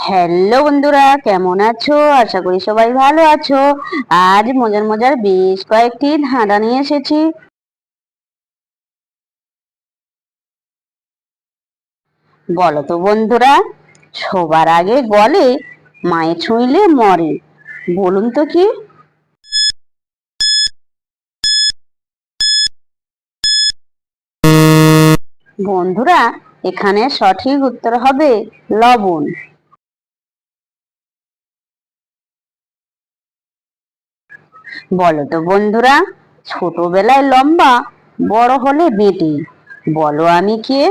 Hello বন্ধুরা, কেমন আছো? আশা করি সবাই ভালো আছো। আজ মজার মজার বেশ কয়েকটি ধাঁধা নিয়ে এসেছি। বলো তো বন্ধুরা, সবার আগে গলে মায়ে ছুঁইলে মরে, বলুন তো কি? বন্ধুরা, এখানে সঠিক উত্তর হবে লবণ। বলো তো বন্ধুরা, ছোটবেলায় লম্বা, বড় হলে বেটে, বলো আমি কে?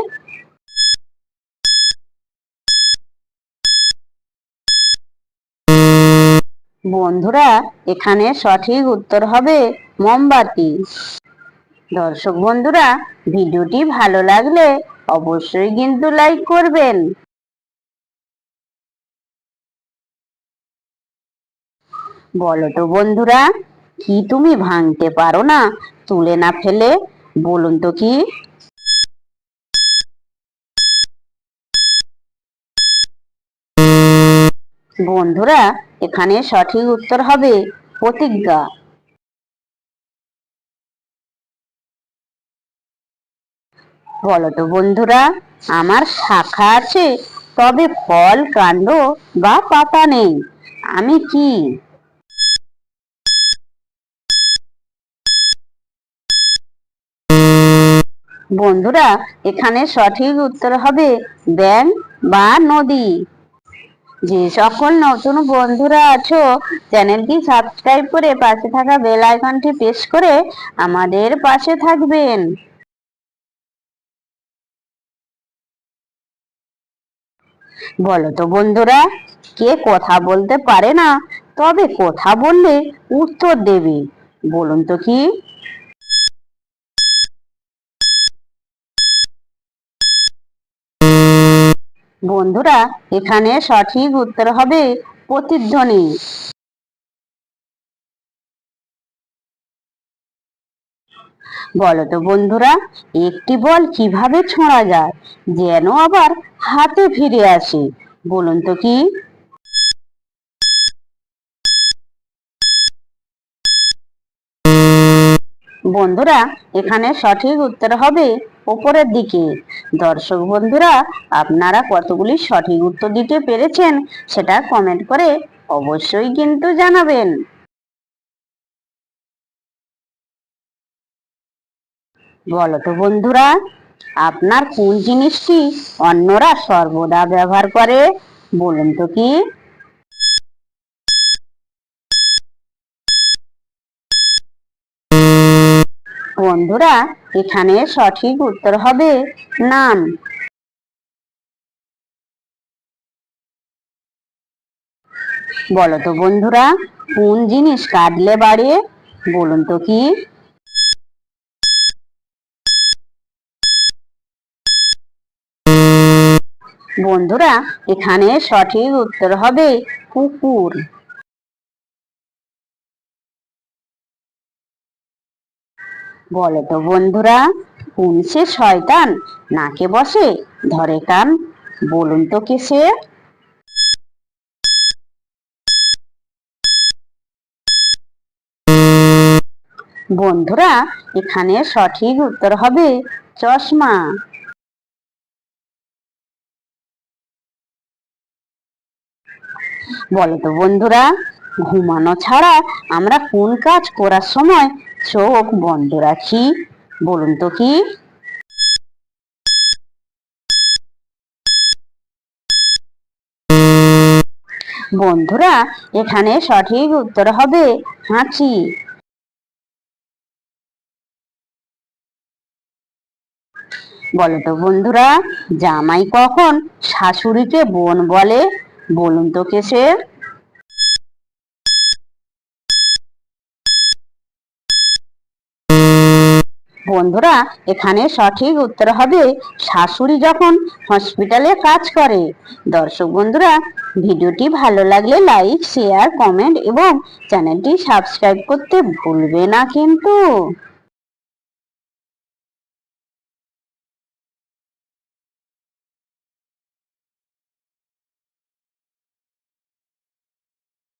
বন্ধুরা, এখানে সঠিক উত্তর হবে মোমবাতি। দর্শক বন্ধুরা, ভিডিওটি ভালো লাগলে অবশ্যই কিন্তু লাইক করবেন। বলো তো বন্ধুরা, কি তুমি ভাঙতে পারো না তুলে না ফেলে, বলুন তো কি? বন্ধুরা, এখানে সঠিক উত্তর হবে প্রতিজ্ঞা। বলো তো বন্ধুরা, আমার শাখা আছে তবে ফল কাণ্ড বা পাতা নেই, আমি কি? বন্ধুরা, এখানে সঠিক উত্তর হবে ব্যাঙ বা নদী। যে সকল নতুন বন্ধুরা আছো, চ্যানেলটি সাবস্ক্রাইব করে পাশে থাকা বেল আইকনটি প্রেস করে আমাদের পাশে থাকবেন। বলো তো বন্ধুরা, কে কথা বলতে পারে না তবে কথা বললে উত্তর দেবে, বলুন তো কি? বন্ধুরা, এখানে সঠিক উত্তর হবে প্রতিধ্বনি। বলো তো বন্ধুরা, একটি বল কিভাবে ছোঁড়া যায় যেন আবার হাতে ফিরে আসে, বলুন তো কি? বন্ধুরা, এখানে সঠিক উত্তর হবে উপরের দিকে। দর্শক বন্ধুরা, আপনারা কতগুলি সঠিক উত্তর দিতে পেরেছেন সেটা কমেন্ট করে অবশ্যই কিন্তু জানাবেন। বলো তো বন্ধুরা, আপনার কোন জিনিসটি অন্যরা সর্বদা ব্যবহার করে, বলুন তো কি? বন্ধুরা, এখানে সঠিক উত্তর হবে নাম। বলো তো বন্ধুরা, কোন জিনিস কাটলে বাড়ে, বলুন তো কি? বন্ধুরা, এখানে সঠিক উত্তর হবে কুকুর। বলো তো বন্ধুরা, কোন সে শয়তান নাকে বসে ধরে কান, বলুন তো কে সে? বন্ধুরা, এখানে সঠিক উত্তর হবে চশমা। বলো তো বন্ধুরা, ঘুমানো ছাড়া আমরা কোন কাজ করার সময় চোখ বন্ধ রাখি, বলুন তো কি? বন্ধুরা, এখানে সঠিক উত্তর হবে হাঁচি। বলো তো বন্ধুরা, জামাই কখন শাশুড়িকে বোন বলে, বলুন তো কে সে? বন্ধুরা, এখানে সঠিক উত্তর হবে শাশুড়ি যখন হসপিটালে কাজ করে। দর্শক বন্ধুরা, ভিডিওটি ভালো লাগলে লাইক, শেয়ার, কমেন্ট এবং চ্যানেলটি সাবস্ক্রাইব করতে ভুলবে না কিন্তু।